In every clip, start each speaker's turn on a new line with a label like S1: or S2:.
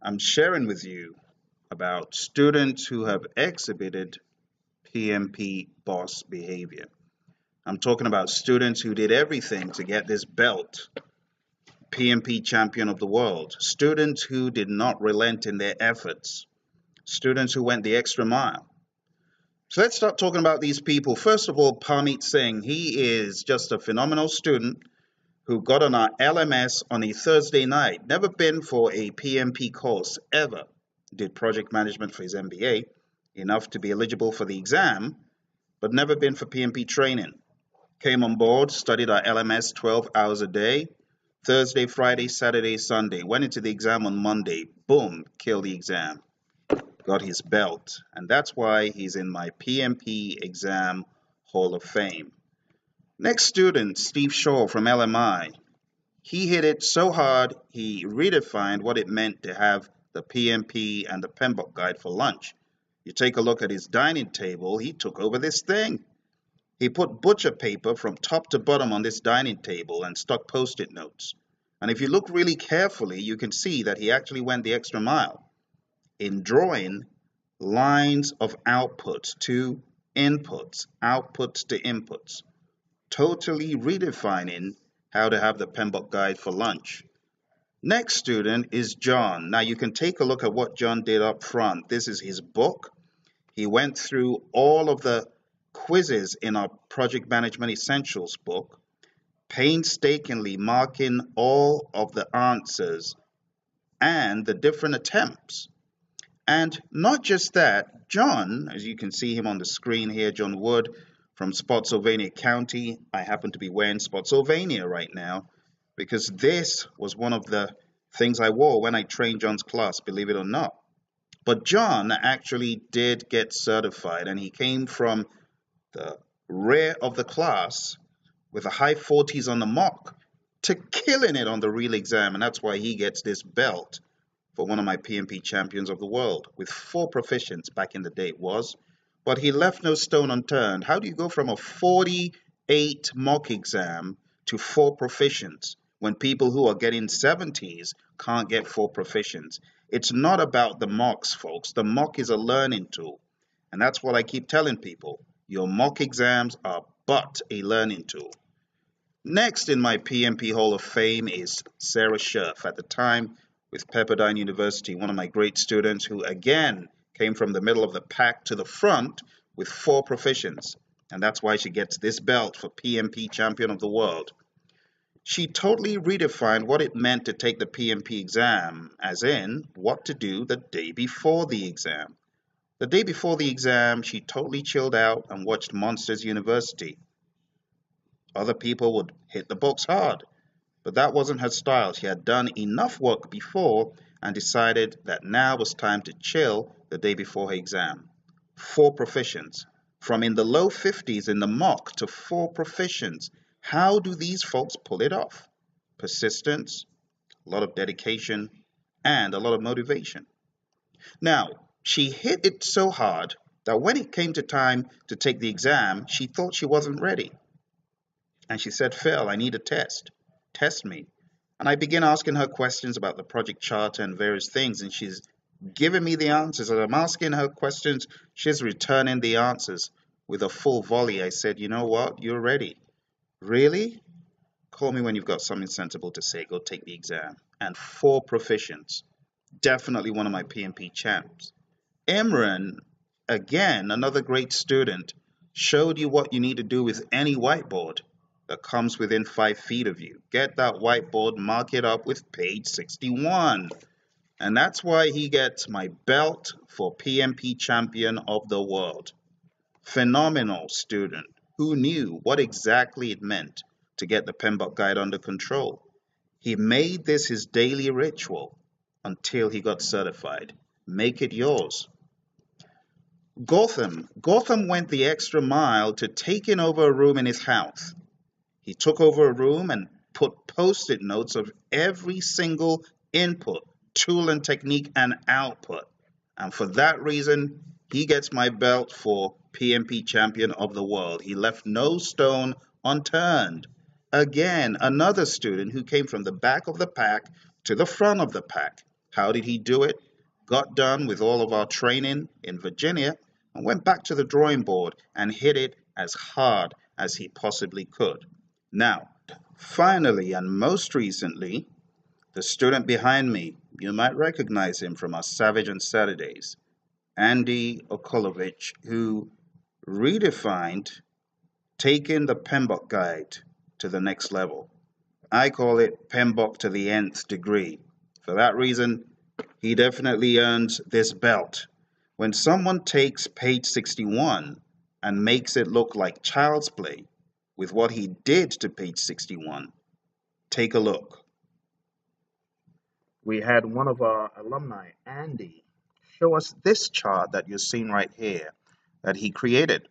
S1: I'm sharing with you about students who have exhibited PMP boss behavior. I'm talking about students who did everything to get this belt, PMP Champion of the World. Students who did not relent in their efforts. Students who went the extra mile. So let's start talking about these people. First of all, Parmeet Singh. He is just a phenomenal student who got on our LMS on a Thursday night. Never been for a PMP course ever. Did project management for his MBA, enough to be eligible for the exam, but never been for PMP training. Came on board, studied our LMS 12 hours a day, Thursday, Friday, Saturday, Sunday. Went into the exam on Monday. Boom, killed the exam. Got his belt. And that's why he's in my PMP exam Hall of Fame. Next student, Steve Shaw from LMI. He hit it so hard, he redefined what it meant to have the PMP and the PMBOK guide for lunch. You take a look at his dining table, he took over this thing. He put butcher paper from top to bottom on this dining table and stuck post-it notes. And if you look really carefully, you can see that he actually went the extra mile in drawing lines of outputs to inputs, outputs to inputs, totally redefining how to have the PMBOK guide for lunch. Next student is John. Now you can take a look at what John did up front. This is his book. He went through all of the quizzes in our Project Management Essentials book, painstakingly marking all of the answers and the different attempts. And not just that, John, as you can see him on the screen here, John Wood from Spotsylvania County. I happen to be wearing Spotsylvania right now because this was one of the things I wore when I trained John's class, believe it or not. But John actually did get certified, and he came from the rear of the class with a high 40s on the mock to killing it on the real exam, and that's why he gets this belt for one of my PMP champions of the world with 4 proficients back in the day it was. But he left no stone unturned. How do you go from a 48 mock exam to 4 proficients when people who are getting 70s can't get 4 proficients? It's not about the mocks, folks. The mock is a learning tool. And that's what I keep telling people. Your mock exams are but a learning tool. Next in my PMP Hall of Fame is Sarah Scherf. At the time, with Pepperdine University, one of my great students who again came from the middle of the pack to the front with 4 proficients. And that's why she gets this belt for PMP Champion of the World. She totally redefined what it meant to take the PMP exam, as in what to do the day before the exam. The day before the exam, she totally chilled out and watched Monsters University. Other people would hit the books hard, but that wasn't her style. She had done enough work before and decided that now was time to chill the day before her exam. 4 proficients. From in the low 50s in the mock to 4 proficients. How do these folks pull it off? Persistence, a lot of dedication, and a lot of motivation. Now, she hit it so hard that when it came to time to take the exam, she thought she wasn't ready. And she said, Phil, I need a test. Test me. And I began asking her questions about the project charter and various things, and she's giving me the answers. As I'm asking her questions, she's returning the answers with a full volley. I said, you know what? You're ready. Really? Call me when you've got something sensible to say. Go take the exam. And 4 proficients. Definitely one of my PMP champs. Imran, again, another great student, showed you what you need to do with any whiteboard that comes within 5 feet of you. Get that whiteboard, mark it up with page 61. And that's why he gets my belt for PMP Champion of the World. Phenomenal student who knew what exactly it meant to get the PMBOK guide under control. He made this his daily ritual until he got certified. Make it yours. Gautam went the extra mile to taking over a room in his house. He took over a room and put post-it notes of every single input, tool and technique, and output. And for that reason, he gets my belt for PMP Champion of the World. He left no stone unturned. Again, another student who came from the back of the pack to the front of the pack. How did he do it? Got done with all of our training in Virginia and went back to the drawing board and hit it as hard as he possibly could. Now, finally and most recently, the student behind me, you might recognize him from our Savage on Saturdays, Andy Okulovich, who redefined taking the PMBOK guide to the next level. I call it PMBOK to the nth degree. For that reason, he definitely earns this belt. When someone takes page 61 and makes it look like child's play with what he did to page 61, take a look. We had one of our alumni, Andy, show us this chart that you're seeing right here that he created.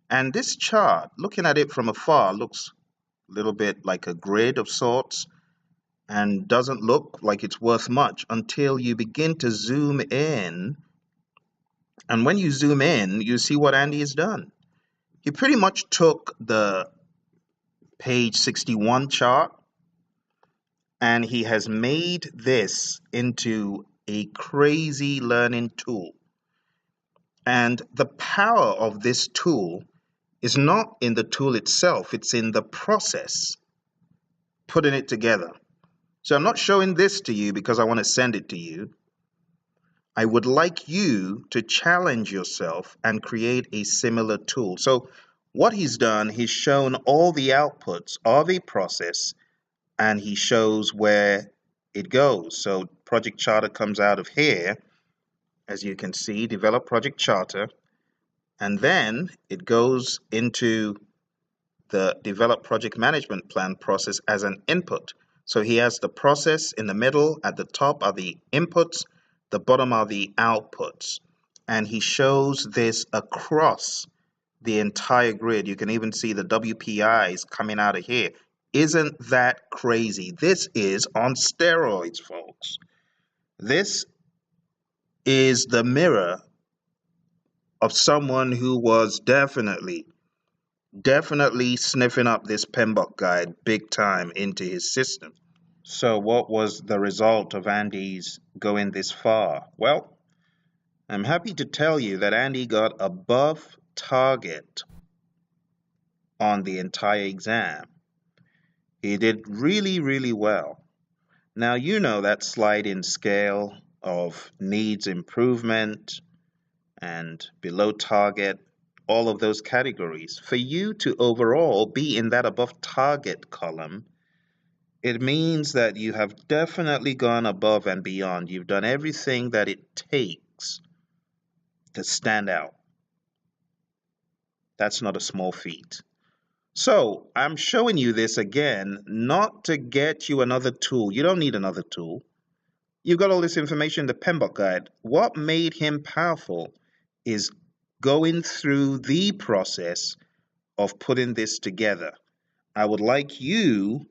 S1: And this chart, looking at it from afar, looks a little bit like a grid of sorts and doesn't look like it's worth much until you begin to zoom in. And when you zoom in, you see what Andy has done. He pretty much took the page 61 chart and he has made this into a crazy learning tool. And the power of this tool is not in the tool itself, it's in the process, putting it together. So I'm not showing this to you because I want to send it to you. I would like you to challenge yourself and create a similar tool. So what he's done, he's shown all the outputs of a process and he shows where it goes. So project charter comes out of here, as you can see, develop project charter, and then it goes into the develop project management plan process as an input. So he has the process in the middle, at the top are the inputs, the bottom are the outputs. And he shows this across the entire grid. You can even see the WPIs coming out of here. Isn't that crazy? This is on steroids, folks. This is the mirror of someone who was definitely sniffing up this PMBOK guide big time into his system. So what was the result of Andy's going this far? Well, I'm happy to tell you that Andy got above target on the entire exam. He did really, really well. Now, you know that sliding scale of needs improvement and below target, all of those categories. For you to overall be in that above target column, it means that you have definitely gone above and beyond. You've done everything that it takes to stand out. That's not a small feat. So I'm showing you this again, not to get you another tool. You don't need another tool. You've got all this information in the PMBOK guide. What made him powerful is going through the process of putting this together. I would like you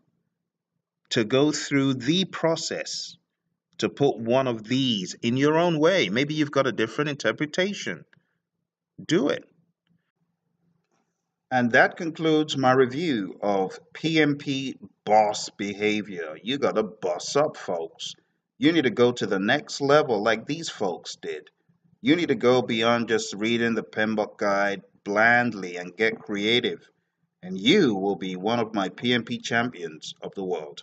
S1: to go through the process to put one of these in your own way. Maybe you've got a different interpretation. Do it. And that concludes my review of PMP boss behavior. You got to boss up, folks. You need to go to the next level like these folks did. You need to go beyond just reading the PMBOK guide blandly and get creative. And you will be one of my PMP champions of the world.